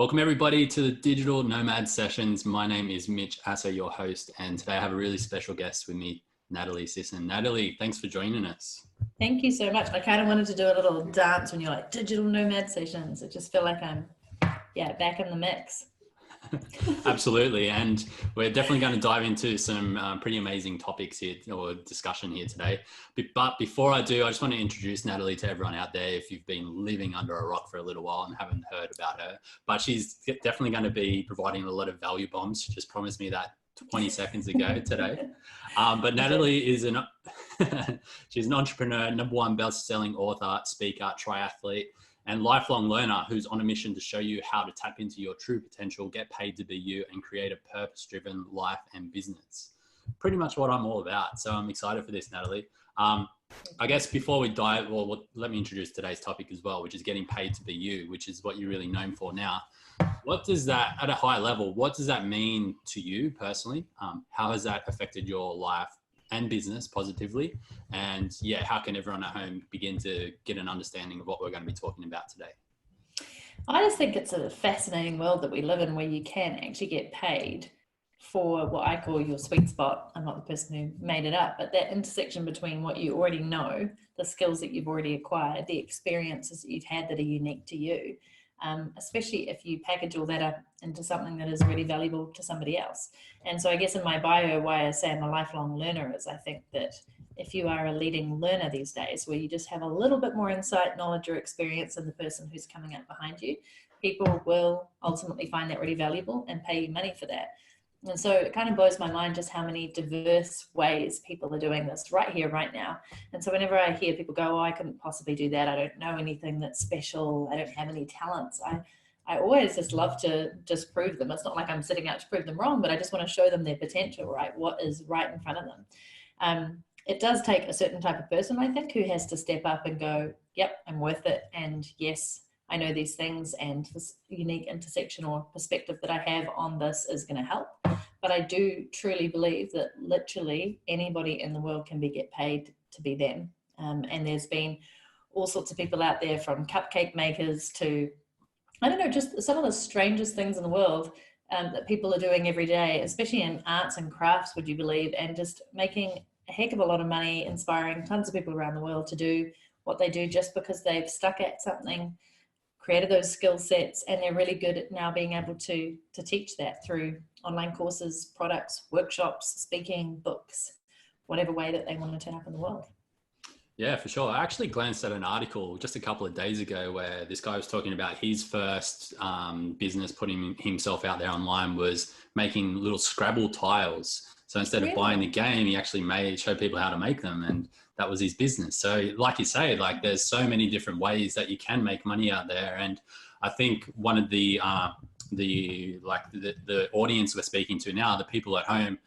Welcome everybody to the Digital Nomad Sessions. My name is Mitch Asser, your host, and today I have a really special guest with me, Natalie Sisson. Natalie, thanks for joining us. Thank you so much. I kind of wanted to do a little dance when you're like Digital Nomad Sessions. I just feel like I'm, back in the mix. Absolutely, and we're definitely going to dive into some pretty amazing topics here or discussion here today. But before I do, I just want to introduce Natalie to everyone out there if you've been living under a rock for a little while and haven't heard about her. But she's definitely going to be providing a lot of value bombs. She just promised me that 20 seconds ago today. But Natalie is she's an entrepreneur, #1 best-selling author, speaker, triathlete, and lifelong learner who's on a mission to show you how to tap into your true potential, get paid to be you, and create a purpose-driven life and business. Pretty much what I'm all about. So I'm excited for this, Natalie. I guess before we dive, let me introduce today's topic as well, which is getting paid to be you, which is what you're really known for now. What does that, at a high level, what does that mean to you personally? How has that affected your life and business positively? And how can everyone at home begin to get an understanding of what we're going to be talking about today? I just think it's a fascinating world that we live in where you can actually get paid for what I call your sweet spot. I'm not the person who made it up, but that intersection between what you already know, the skills that you've already acquired, the experiences that you've had that are unique to you, especially if you package all that up into something that is really valuable to somebody else. And so I guess in my bio, why I say I'm a lifelong learner is I think that if you are a leading learner these days, where you just have a little bit more insight, knowledge, or experience than the person who's coming up behind you, people will ultimately find that really valuable and pay you money for that. And so it kind of blows my mind just how many diverse ways people are doing this right here, right now. And so whenever I hear people go, I couldn't possibly do that, I don't know anything that's special, I don't have any talents, I always just love to just prove them. It's not like I'm sitting out to prove them wrong, but I just want to show them their potential, right? What is right in front of them. It does take a certain type of person, I think, who has to step up and go, yep, I'm worth it. And yes, I know these things, and this unique intersection or perspective that I have on this is going to help. But I do truly believe that literally anybody in the world can get paid to be them. And there's been all sorts of people out there, from cupcake makers to, I don't know, just some of the strangest things in the world that people are doing every day, especially in arts and crafts, would you believe, and just making a heck of a lot of money, inspiring tons of people around the world to do what they do just because they've stuck at something, created those skill sets, and they're really good at now being able to teach that through online courses, products, workshops, speaking, books, whatever way that they want to turn up in the world. Yeah, for sure. I actually glanced at an article just a couple of days ago where this guy was talking about his first business, putting himself out there online, was making little Scrabble tiles. So instead of buying the game, he actually show people how to make them, and that was his business. So like you say, like there's so many different ways that you can make money out there. And I think one of the audience we're speaking to now, the people at home,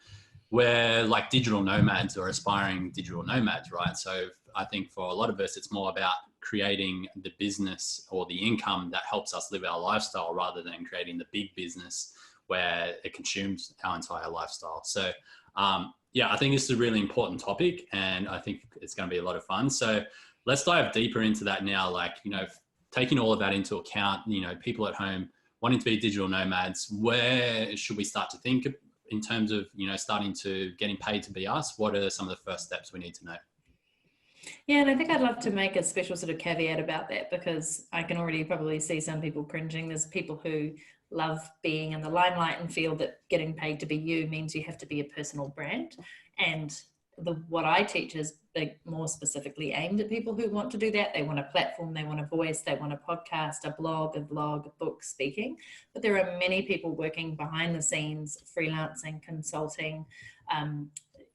we're like digital nomads or aspiring digital nomads, right? So I think for a lot of us, it's more about creating the business or the income that helps us live our lifestyle rather than creating the big business where it consumes our entire lifestyle. So I think this is a really important topic, and I think it's going to be a lot of fun. So let's dive deeper into that now. Like, taking all of that into account, people at home wanting to be digital nomads, where should we start to think in terms of, starting to getting paid to be us? What are some of the first steps we need to know? Yeah, and I think I'd love to make a special sort of caveat about that, because I can already probably see some people cringing. There's people who love being in the limelight and feel that getting paid to be you means you have to be a personal brand. And what I teach is more specifically aimed at people who want to do that. They want a platform, they want a voice, they want a podcast, a blog, a vlog, a book, speaking. But there are many people working behind the scenes, freelancing, consulting,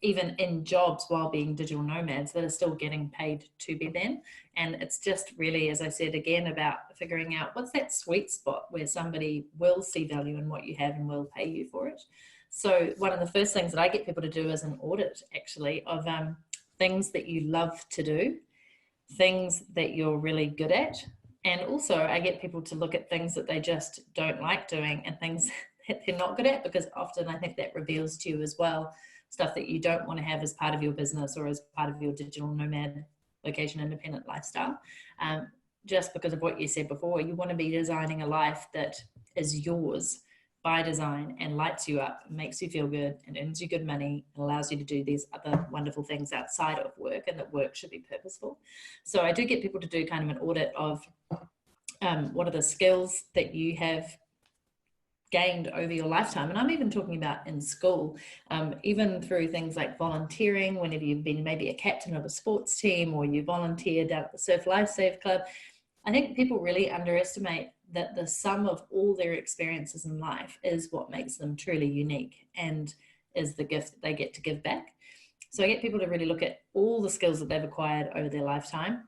even in jobs while being digital nomads, that are still getting paid to be them. And it's just really, as I said again, about figuring out what's that sweet spot where somebody will see value in what you have and will pay you for it. So one of the first things that I get people to do is an audit, actually, of things that you love to do, things that you're really good at. And also I get people to look at things that they just don't like doing and things that they're not good at, because often I think that reveals to you as well stuff that you don't want to have as part of your business or as part of your digital nomad location independent lifestyle. just because of what you said before. You want to be designing a life that is yours by design and lights you up, makes you feel good and earns you good money and allows you to do these other wonderful things outside of work, and that work should be purposeful. So I do get people to do kind of an audit of what are the skills that you have gained over your lifetime. And I'm even talking about in school, even through things like volunteering, whenever you've been maybe a captain of a sports team or you volunteered down at the Surf Life Save Club. I think people really underestimate that the sum of all their experiences in life is what makes them truly unique and is the gift that they get to give back. So I get people to really look at all the skills that they've acquired over their lifetime,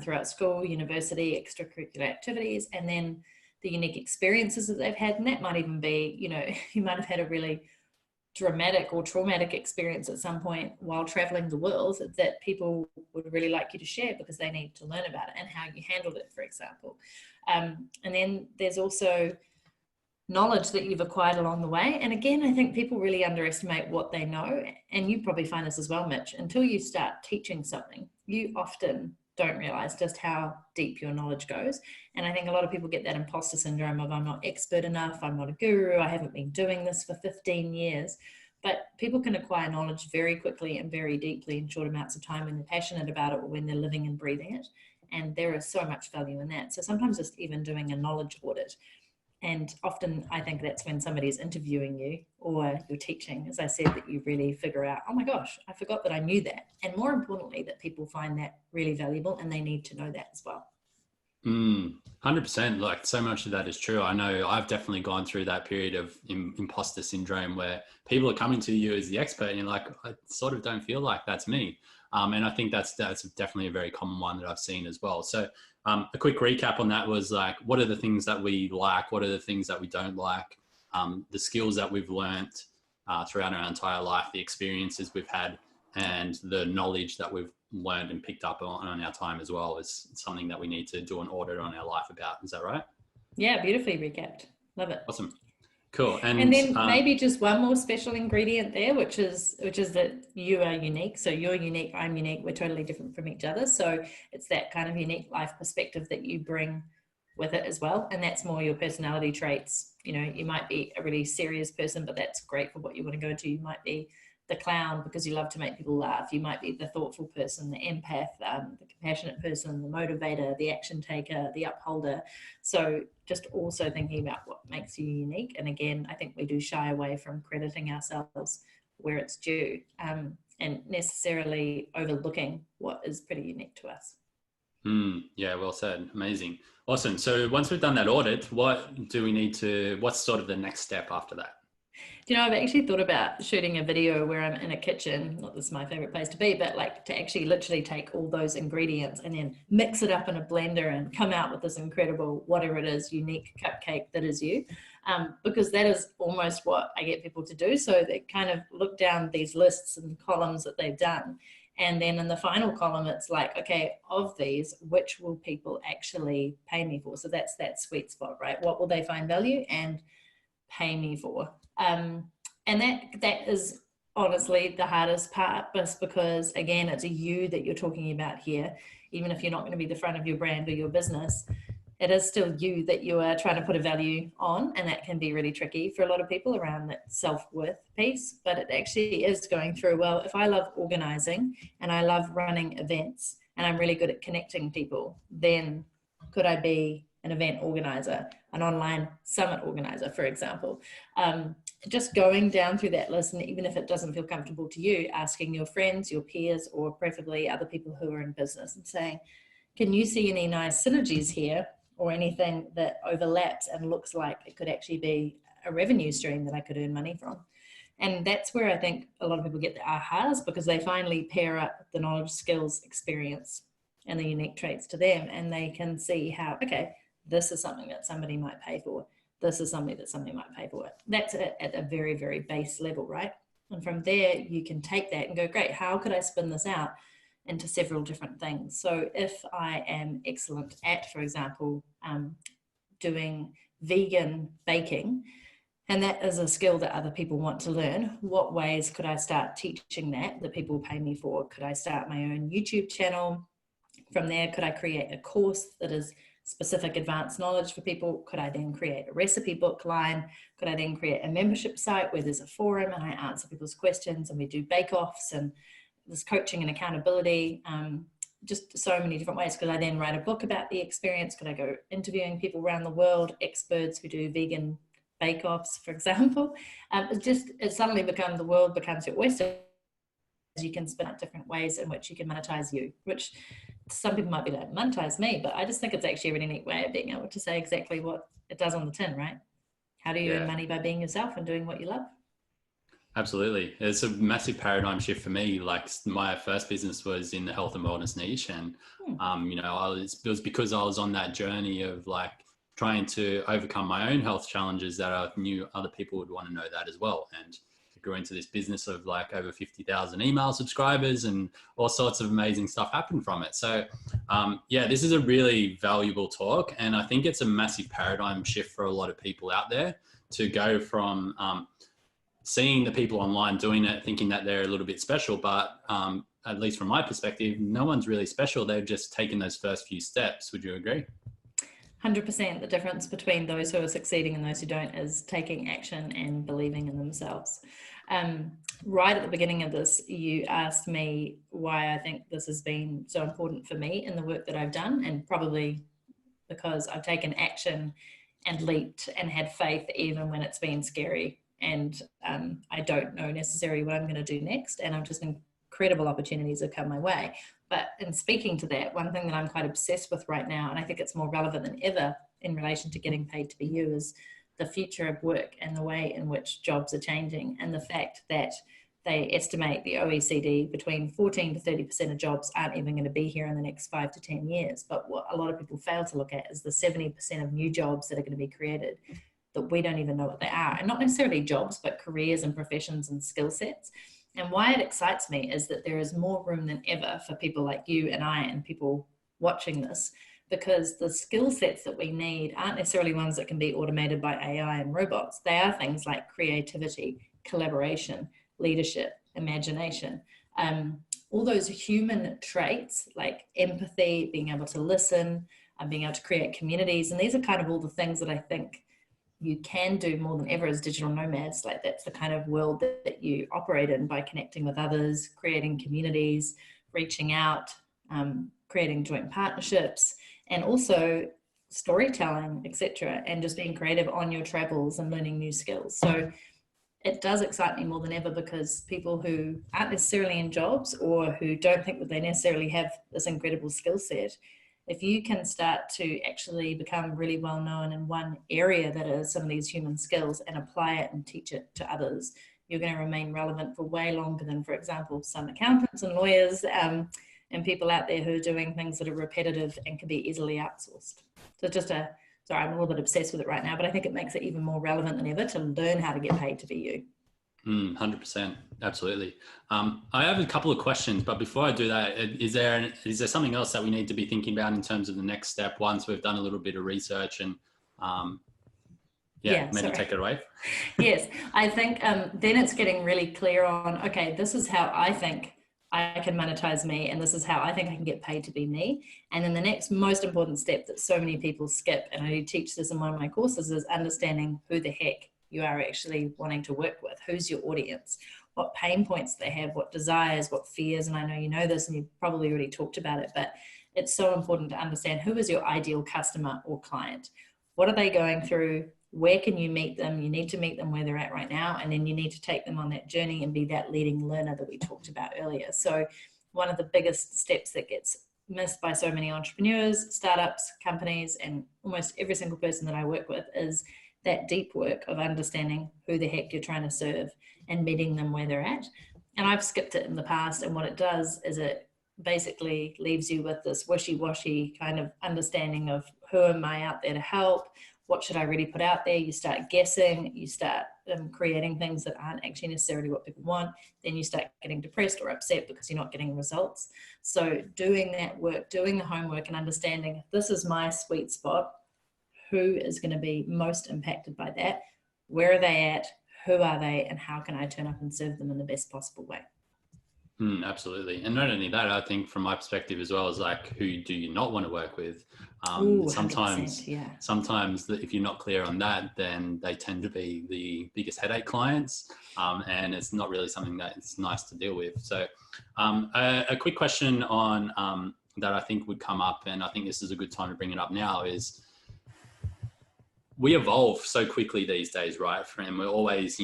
throughout school, university, extracurricular activities, and then the unique experiences that they've had. And that might even be, you know, you might have had a really dramatic or traumatic experience at some point while traveling the world that people would really like you to share because they need to learn about it and how you handled it, for example. And then there's also knowledge that you've acquired along the way. And again, I think people really underestimate what they know. And you probably find this as well, Mitch. Until you start teaching something, you often don't realize just how deep your knowledge goes. And I think a lot of people get that imposter syndrome of I'm not expert enough, I'm not a guru, I haven't been doing this for 15 years. But people can acquire knowledge very quickly and very deeply in short amounts of time when they're passionate about it or when they're living and breathing it. And there is so much value in that. So sometimes just even doing a knowledge audit. And often I think that's when somebody's interviewing you or you're teaching, as I said, that you really figure out, oh my gosh, I forgot that I knew that. And more importantly, that people find that really valuable and they need to know that as well. 100%. Like so much of that is true. I know I've definitely gone through that period of imposter syndrome where people are coming to you as the expert and you're like, I sort of don't feel like that's me. And I think that's definitely a very common one that I've seen as well. So a quick recap on that was like, what are the things that we like? What are the things that we don't like? The skills that we've learnt throughout our entire life, the experiences we've had, and the knowledge that we've learned and picked up on our time as well is something that we need to do an audit on our life about. Is that right? Yeah, beautifully recapped. Love it. Awesome. Cool. And then maybe just one more special ingredient there, which is that you are unique. So you're unique, I'm unique, we're totally different from each other. So it's that kind of unique life perspective that you bring with it as well. And that's more your personality traits. You know, you might be a really serious person, but that's great for what you want to go into. You might be the clown because you love to make people laugh. You might be the thoughtful person, the empath, the compassionate person, the motivator, the action taker, the upholder. So just also thinking about what makes you unique. And again, I think we do shy away from crediting ourselves where it's due, and necessarily overlooking what is pretty unique to us. Yeah, well said. Amazing. Awesome. So once we've done that audit, what do we need to, what's sort of the next step after that? You know, I've actually thought about shooting a video where I'm in a kitchen, not this is my favorite place to be, but like to actually literally take all those ingredients and then mix it up in a blender and come out with this incredible, whatever it is, unique cupcake that is you. Because that is almost what I get people to do. So they kind of look down these lists and columns that they've done. And then in the final column, it's like, okay, of these, which will people actually pay me for? So that's that sweet spot, right? What will they find value and pay me for? And that is honestly the hardest part, just because again, it's a you that you're talking about here. Even if you're not going to be the front of your brand or your business, it is still you that you are trying to put a value on. And that can be really tricky for a lot of people around that self-worth piece, but it actually is going through, well, if I love organizing and I love running events and I'm really good at connecting people, then could I be an event organizer, an online summit organizer, for example? Just going down through that list, and even if it doesn't feel comfortable to you, asking your friends, your peers, or preferably other people who are in business and saying, can you see any nice synergies here or anything that overlaps and looks like it could actually be a revenue stream that I could earn money from? And that's where I think a lot of people get the ahas, because they finally pair up the knowledge, skills, experience, and the unique traits to them, and they can see how, okay, this is something that somebody might pay for. This is something that somebody might pay for. That's at a very, very base level, right? And from there, you can take that and go, great, how could I spin this out into several different things? So if I am excellent at, for example, doing vegan baking, and that is a skill that other people want to learn, what ways could I start teaching that people pay me for? Could I start my own YouTube channel? From there, could I create a course that is specific advanced knowledge for people? Could I then create a recipe book line? Could I then create a membership site where there's a forum and I answer people's questions and we do bake-offs and there's coaching and accountability, just so many different ways. Could I then write a book about the experience? Could I go interviewing people around the world, experts who do vegan bake-offs, for example? It suddenly becomes, the world becomes your oyster. You can spin out different ways in which you can monetize you, which some people might be like, monetize me, but I just think it's actually a really neat way of being able to say exactly what it does on the tin, right? How do you earn money? By being yourself and doing what you love. Absolutely. It's a massive paradigm shift for me. Like, my first business was in the health and wellness niche. And, it was because I was on that journey of like trying to overcome my own health challenges that I knew other people would want to know that as well. And I grew into this business of like over 50,000 email subscribers and all sorts of amazing stuff happened from it. So this is a really valuable talk. And I think it's a massive paradigm shift for a lot of people out there to go from, seeing the people online doing it, thinking that they're a little bit special, but at least from my perspective, no one's really special. They've just taken those first few steps. Would you agree? 100%. The difference between those who are succeeding and those who don't is taking action and believing in themselves. Right at the beginning of this, you asked me why I think this has been so important for me in the work that I've done, and probably because I've taken action and leaped and had faith even when it's been scary. And I don't know necessarily what I'm going to do next. And I've just incredible opportunities have come my way. But in speaking to that, one thing that I'm quite obsessed with right now, and I think it's more relevant than ever in relation to getting paid to be you, is the future of work and the way in which jobs are changing, and the fact that they estimate, the OECD, between 14 to 30% of jobs aren't even going to be here in the next 5 to 10 years. But what a lot of people fail to look at is the 70% of new jobs that are going to be created that we don't even know what they are. And not necessarily jobs, but careers and professions and skill sets. And why it excites me is that there is more room than ever for people like you and I and people watching this, because the skill sets that we need aren't necessarily ones that can be automated by AI and robots. They are things like creativity, collaboration, leadership, imagination, all those human traits like empathy, being able to listen, and being able to create communities. And these are kind of all the things that I think you can do more than ever as digital nomads. Like, that's the kind of world that you operate in, by connecting with others, creating communities, reaching out, creating joint partnerships, and also storytelling, etc., and just being creative on your travels and learning new skills. So it does excite me more than ever, because people who aren't necessarily in jobs or who don't think that they necessarily have this incredible skill set, if you can start to actually become really well known in one area that is some of these human skills and apply it and teach it to others, you're going to remain relevant for way longer than, for example, some accountants and lawyers and people out there who are doing things that are repetitive and can be easily outsourced. So sorry, I'm a little bit obsessed with it right now, but I think it makes it even more relevant than ever to learn how to get paid to be you. 100%. Absolutely. I have a couple of questions, but before I do that, is there something else that we need to be thinking about in terms of the next step once we've done a little bit of research and take it away? Yes, I think then it's getting really clear on, okay, this is how I think I can monetize me, and this is how I think I can get paid to be me. And then the next most important step that so many people skip, and I teach this in one of my courses, is understanding who the heck you are actually wanting to work with. Who's your audience? What pain points they have, what desires, what fears. And I know you know this and you've probably already talked about it, but it's so important to understand who is your ideal customer or client. What are they going through? Where can you meet them? You need to meet them where they're at right now. And then you need to take them on that journey and be that leading learner that we talked about earlier. So one of the biggest steps that gets missed by so many entrepreneurs, startups, companies, and almost every single person that I work with is that deep work of understanding who the heck you're trying to serve and meeting them where they're at. And I've skipped it in the past. And what it does is it basically leaves you with this wishy-washy kind of understanding of who am I out there to help? What should I really put out there? You start guessing, you start creating things that aren't actually necessarily what people want. Then you start getting depressed or upset because you're not getting results. So doing that work, doing the homework and understanding this is my sweet spot, who is going to be most impacted by that? Where are they at? Who are they? And how can I turn up and serve them in the best possible way? Absolutely. And not only that, I think from my perspective as well, is like, who do you not want to work with? Oh, 100%. Sometimes, Yeah. if you're not clear on that, then they tend to be the biggest headache clients. And it's not really something that it's nice to deal with. So a quick question on that I think would come up, and I think this is a good time to bring it up now, is we evolve so quickly these days, right? And we're always,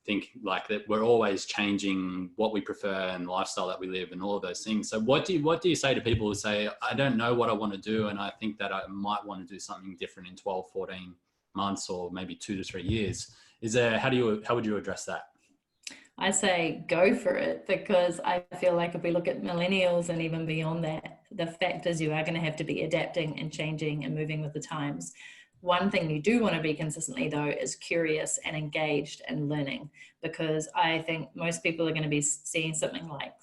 think like that. We're always changing what we prefer and the lifestyle that we live and all of those things. So what do you say to people who say, I don't know what I want to do, and I think that I might want to do something different in 12, 14 months, or maybe 2 to 3 years? How would you address that? I say go for it, because I feel like if we look at millennials and even beyond that, the fact is you are going to have to be adapting and changing and moving with the times. One thing you do want to be consistently, though, is curious and engaged and learning, because I think most people are going to be seeing something like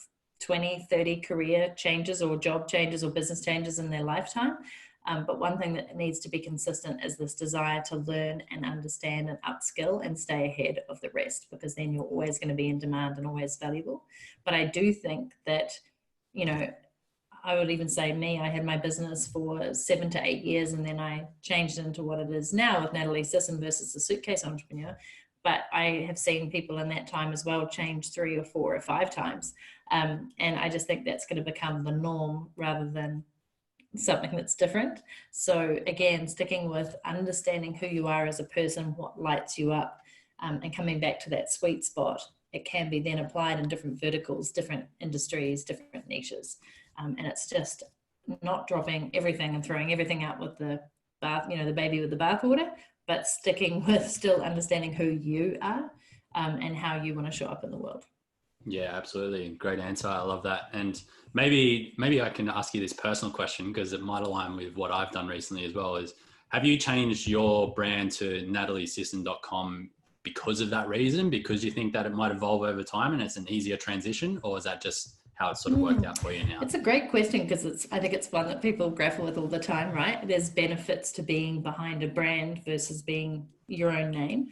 20, 30 career changes or job changes or business changes in their lifetime. But one thing that needs to be consistent is this desire to learn and understand and upskill and stay ahead of the rest, because then you're always going to be in demand and always valuable. But I do think that, I would even say I had my business for 7 to 8 years, and then I changed it into what it is now with Natalie Sisson versus the suitcase entrepreneur. But I have seen people in that time as well change 3 or 4 or 5 times. And I just think that's going to become the norm rather than something that's different. So again, sticking with understanding who you are as a person, what lights you up, and coming back to that sweet spot. It can be then applied in different verticals, different industries, different niches. And it's just not dropping everything and throwing everything out with the bath, the baby with the bathwater, but sticking with still understanding who you are, and how you want to show up in the world. Yeah, absolutely. Great answer. I love that. And maybe I can ask you this personal question, because it might align with what I've done recently as well, is have you changed your brand to nataliesisson.com because of that reason? Because you think that it might evolve over time and it's an easier transition, or is that just how it's sort of worked out for you now? It's a great question, because I think it's one that people grapple with all the time, right? There's benefits to being behind a brand versus being your own name.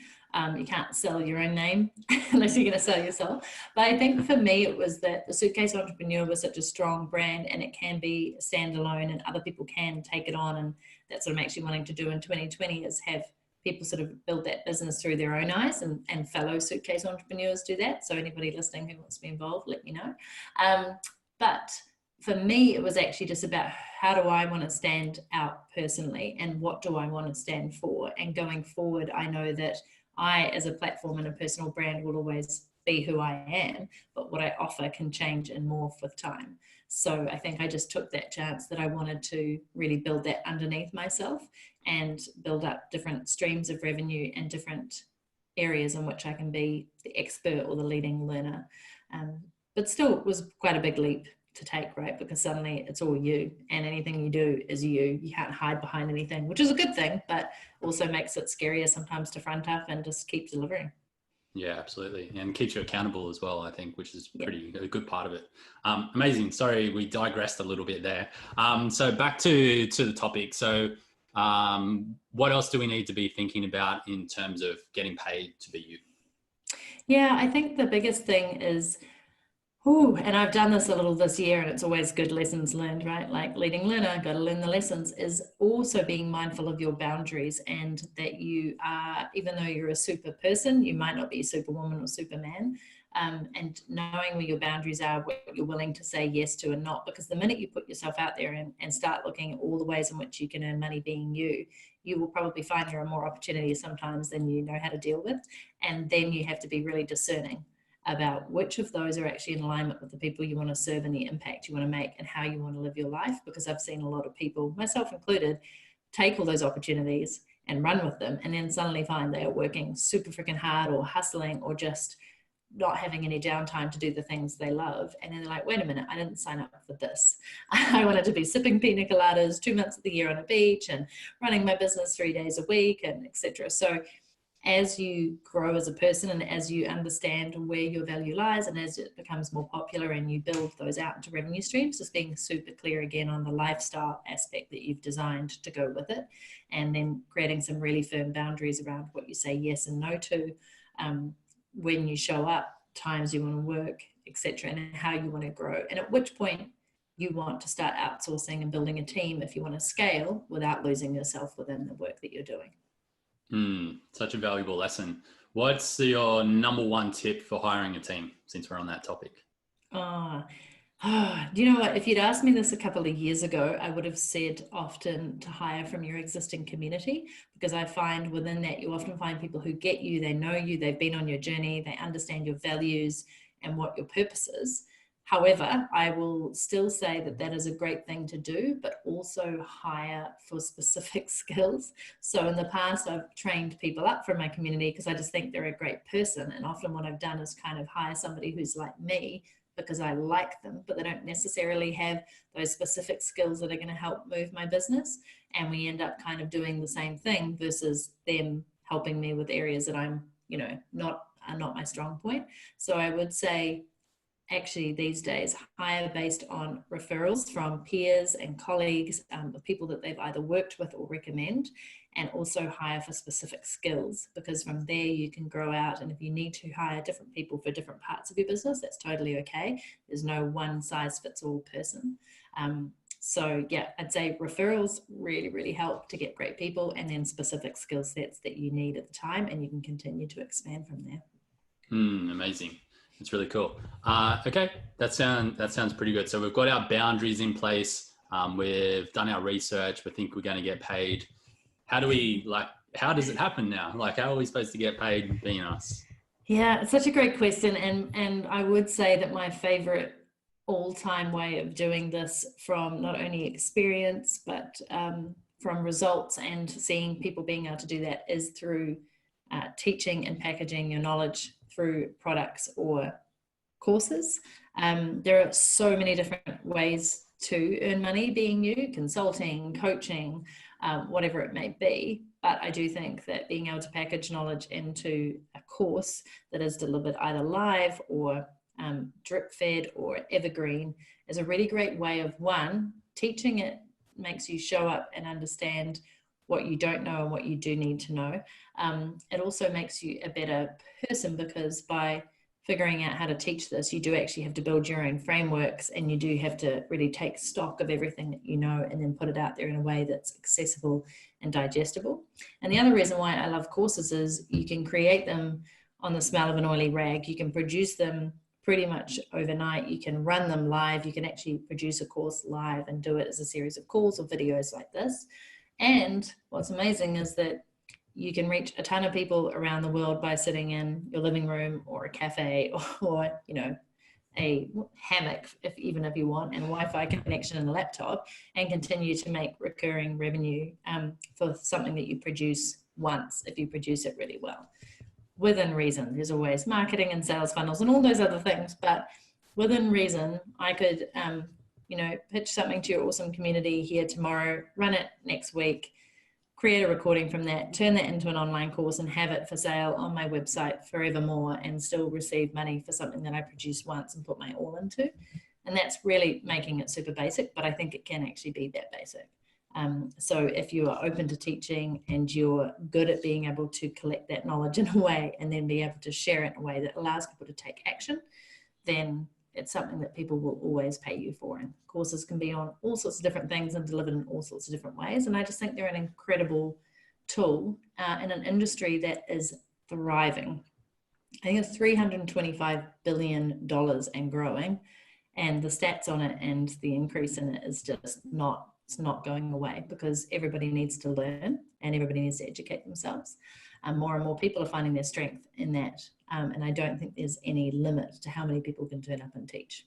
You can't sell your own name unless you're going to sell yourself. But I think for me, it was that the Suitcase Entrepreneur was such a strong brand, and it can be standalone and other people can take it on. And that's what I'm actually wanting to do in 2020, is have people sort of build that business through their own eyes, and fellow suitcase entrepreneurs do that. So anybody listening who wants to be involved, let me know. But for me, it was actually just about how do I want to stand out personally, and what do I want to stand for? And going forward, I know that I, as a platform and a personal brand, will always be who I am, but what I offer can change and morph with time. So I think I just took that chance that I wanted to really build that underneath myself and build up different streams of revenue and different areas in which I can be the expert or the leading learner. But still, it was quite a big leap to take, right? Because suddenly it's all you, and anything you do is you. You can't hide behind anything, which is a good thing, but also makes it scarier sometimes to front up and just keep delivering. Yeah, absolutely. And keeps you accountable as well, I think, which is a good part of it. Amazing. Sorry, we digressed a little bit there. So back to the topic. So what else do we need to be thinking about in terms of getting paid to be you? Yeah, I think the biggest thing is, and I've done this a little this year, and it's always good lessons learned, right? Like leading learner, got to learn the lessons, is also being mindful of your boundaries, and that you are, even though you're a super person, you might not be a superwoman or superman. And knowing where your boundaries are, what you're willing to say yes to and not, because the minute you put yourself out there and start looking at all the ways in which you can earn money being you, you will probably find there are more opportunities sometimes than you know how to deal with. And then you have to be really discerning about which of those are actually in alignment with the people you want to serve and the impact you want to make and how you want to live your life. Because I've seen a lot of people, myself included, take all those opportunities and run with them, and then suddenly find they are working super freaking hard or hustling or just not having any downtime to do the things they love. And then they're like, wait a minute, I didn't sign up for this. I wanted to be sipping pina coladas 2 months of the year on a beach and running my business 3 days a week, and etc. So as you grow as a person and as you understand where your value lies, and as it becomes more popular and you build those out into revenue streams, just being super clear again on the lifestyle aspect that you've designed to go with it, and then creating some really firm boundaries around what you say yes and no to, when you show up, times you want to work, etc., and how you want to grow, and at which point you want to start outsourcing and building a team if you want to scale without losing yourself within the work that you're doing. Such a valuable lesson. What's your number one tip for hiring a team, since we're on that topic? Do you know what? If you'd asked me this a couple of years ago, I would have said often to hire from your existing community, because I find within that you often find people who get you, they know you, they've been on your journey, they understand your values and what your purpose is. However, I will still say that that is a great thing to do, but also hire for specific skills. So in the past, I've trained people up from my community because I just think they're a great person. And often what I've done is kind of hire somebody who's like me because I like them, but they don't necessarily have those specific skills that are going to help move my business. And we end up kind of doing the same thing versus them helping me with areas that I'm, are not my strong point. So I would say, actually these days, hire based on referrals from peers and colleagues, of people that they've either worked with or recommend, and also hire for specific skills, because from there you can grow out. And if you need to hire different people for different parts of your business, that's totally okay. There's no one size fits all person. So yeah, I'd say referrals really, really help to get great people, and then specific skill sets that you need at the time, and you can continue to expand from there. Amazing. It's really cool. Okay, that sounds pretty good. So we've got our boundaries in place. We've done our research. We think we're going to get paid. How does it happen now? Like, how are we supposed to get paid being us? Yeah, it's such a great question. And I would say that my favorite all-time way of doing this, from not only experience, but from results and seeing people being able to do that, is through teaching and packaging your knowledge through products or courses. There are so many different ways to earn money being you, consulting, coaching, whatever it may be. But I do think that being able to package knowledge into a course that is delivered either live or drip fed or evergreen is a really great way of, one, teaching it makes you show up and understand what you don't know and what you do need to know. It also makes you a better person, because by figuring out how to teach this, you do actually have to build your own frameworks, and you do have to really take stock of everything that you know and then put it out there in a way that's accessible and digestible. And the other reason why I love courses is you can create them on the smell of an oily rag. You can produce them pretty much overnight. You can run them live. You can actually produce a course live and do it as a series of calls or videos like this. And what's amazing is that you can reach a ton of people around the world by sitting in your living room or a cafe or a hammock, even if you want, and a Wi-Fi connection and a laptop, and continue to make recurring revenue for something that you produce once, if you produce it really well. Within reason. There's always marketing and sales funnels and all those other things, but within reason, I could pitch something to your awesome community here tomorrow, run it next week, create a recording from that, turn that into an online course, and have it for sale on my website forevermore, and still receive money for something that I produced once and put my all into. And that's really making it super basic, but I think it can actually be that basic. So if you are open to teaching and you're good at being able to collect that knowledge in a way and then be able to share it in a way that allows people to take action, then it's something that people will always pay you for. And courses can be on all sorts of different things and delivered in all sorts of different ways. And I just think they're an incredible tool in an industry that is thriving. I think it's $325 billion and growing. And the stats on it and the increase in it is just it's not going away, because everybody needs to learn and everybody needs to educate themselves. More and more people are finding their strength in that. And I don't think there's any limit to how many people can turn up and teach,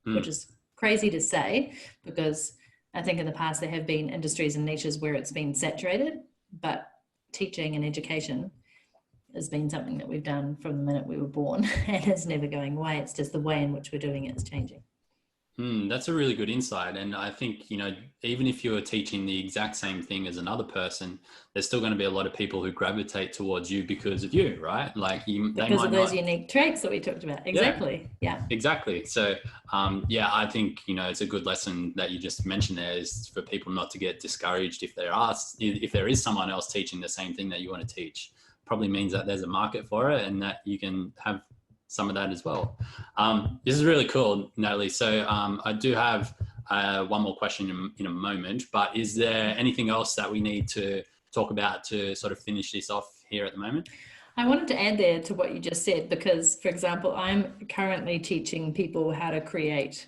which is crazy to say, because I think in the past there have been industries and niches where it's been saturated, but teaching and education has been something that we've done from the minute we were born, and it's never going away. It's just the way in which we're doing it is changing. That's a really good insight. And I think, even if you're teaching the exact same thing as another person, there's still going to be a lot of people who gravitate towards you because of you, right? Because of those unique traits that we talked about. Exactly. Yeah. Exactly. So, I think, it's a good lesson that you just mentioned there, is for people not to get discouraged if there is someone else teaching the same thing that you want to teach. Probably means that there's a market for it, and that you can have some of that as well. This is really cool, Natalie. So I do have one more question in a moment, but is there anything else that we need to talk about to sort of finish this off here at the moment? I wanted to add there to what you just said, because, for example, I'm currently teaching people how to create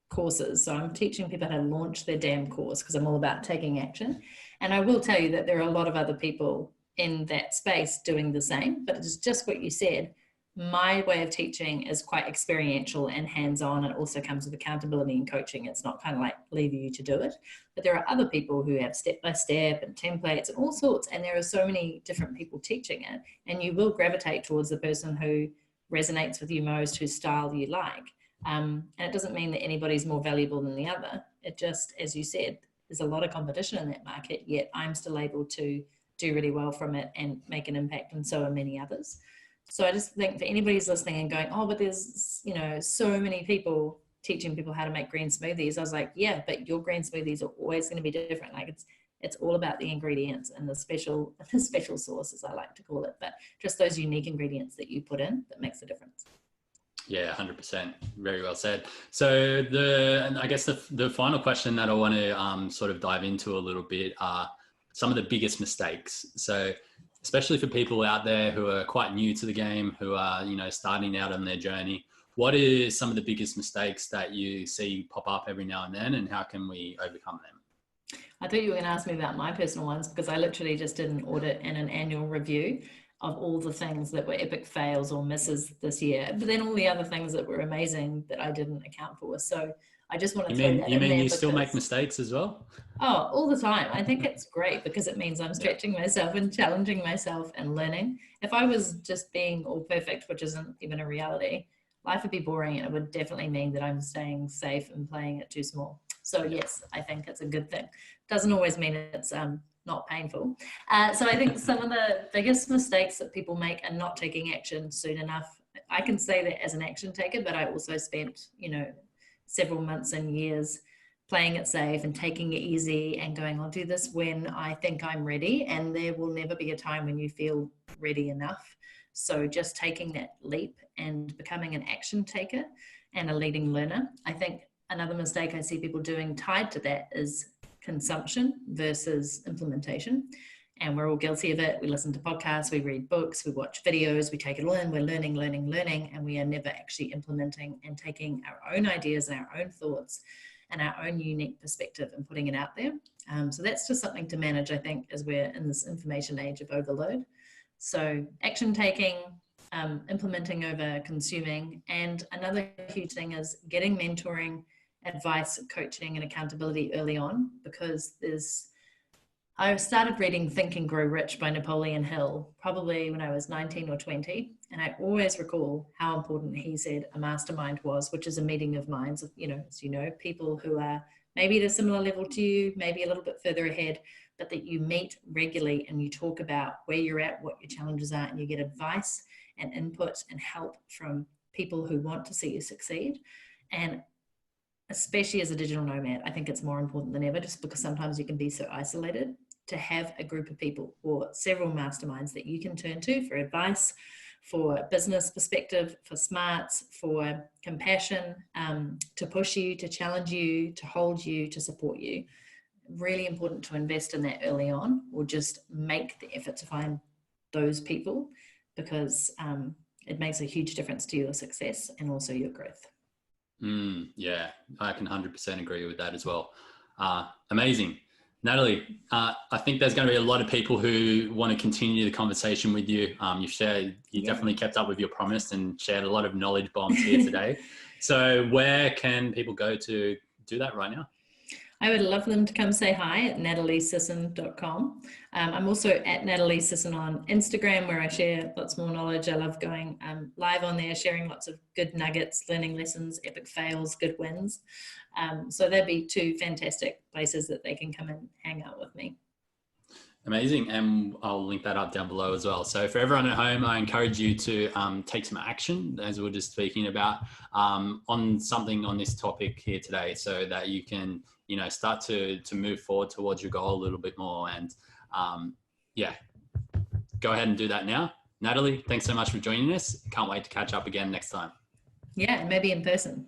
courses. So I'm teaching people how to launch their damn course, because I'm all about taking action. And I will tell you that there are a lot of other people in that space doing the same, but it's just what you said. My way of teaching is quite experiential and hands-on. It also comes with accountability and coaching. It's not kind of like leave you to do it. But there are other people who have step-by-step and templates and all sorts. And there are so many different people teaching it. And you will gravitate towards the person who resonates with you most, whose style you like. And it doesn't mean that anybody's more valuable than the other. It just, as you said, there's a lot of competition in that market, yet I'm still able to do really well from it and make an impact, and so are many others. So I just think for anybody who's listening and going, oh, but there's, you know, so many people teaching people how to make green smoothies. I was like, yeah, but your green smoothies are always going to be different. Like it's all about the ingredients and the special sauce, as I like to call it, but just those unique ingredients that you put in that makes a difference. Yeah, 100%. Very well said. So I guess the final question that I want to sort of dive into a little bit are some of the biggest mistakes. So especially for people out there who are quite new to the game, who are, you know, starting out on their journey, what is some of the biggest mistakes that you see pop up every now and then, and how can we overcome them? I thought you were going to ask me about my personal ones, because I literally just did an audit and an annual review of all the things that were epic fails or misses this year, but then all the other things that were amazing that I didn't account for. So I just want to throw that in there. You mean you still make mistakes as well? Oh, all the time. I think it's great because it means I'm stretching myself and challenging myself and learning. If I was just being all perfect, which isn't even a reality, life would be boring, and it would definitely mean that I'm staying safe and playing it too small. So yes, I think it's a good thing. Doesn't always mean it's not painful. So I think some of the biggest mistakes that people make are not taking action soon enough. I can say that as an action taker, but I also spent, you know, several months and years playing it safe and taking it easy and going, I'll do this when I think I'm ready. And there will never be a time when you feel ready enough. So just taking that leap and becoming an action taker and a leading learner. I think another mistake I see people doing tied to that is consumption versus implementation. And we're all guilty of it. We listen to podcasts, we read books, we watch videos, we take it all in, we're learning, and we are never actually implementing and taking our own ideas and our own thoughts and our own unique perspective and putting it out there. So that's just something to manage, I think, as we're in this information age of overload. So action taking, implementing over consuming. And another huge thing is getting mentoring, advice, coaching, and accountability early on, because I started reading Think and Grow Rich by Napoleon Hill probably when I was 19 or 20. And I always recall how important he said a mastermind was, which is a meeting of minds of, you know, as you know, people who are maybe at a similar level to you, maybe a little bit further ahead, but that you meet regularly and you talk about where you're at, what your challenges are, and you get advice and input and help from people who want to see you succeed. And especially as a digital nomad, I think it's more important than ever, just because sometimes you can be so isolated, to have a group of people or several masterminds that you can turn to for advice, for business perspective, for smarts, for compassion, to push you, to challenge you, to hold you, to support you. Really important to invest in that early on, or just make the effort to find those people, because it makes a huge difference to your success and also your growth. Yeah, I can 100% agree with that as well. Amazing. Natalie, I think there's going to be a lot of people who want to continue the conversation with you. You definitely kept up with your promise and shared a lot of knowledge bombs here today. So where can people go to do that right now? I would love them to come say hi at nataliesisson.com. I'm also at Natalie Sisson on Instagram, where I share lots more knowledge. I love going live on there, sharing lots of good nuggets, learning lessons, epic fails, good wins. So that'd be two fantastic places that they can come and hang out with me. Amazing. And I'll link that up down below as well. So for everyone at home, I encourage you to take some action, as we were just speaking about, on something on this topic here today, so that you can, you know, start to move forward towards your goal a little bit more. And yeah, go ahead and do that now. Natalie, thanks so much for joining us. Can't wait to catch up again next time. Yeah, maybe in person.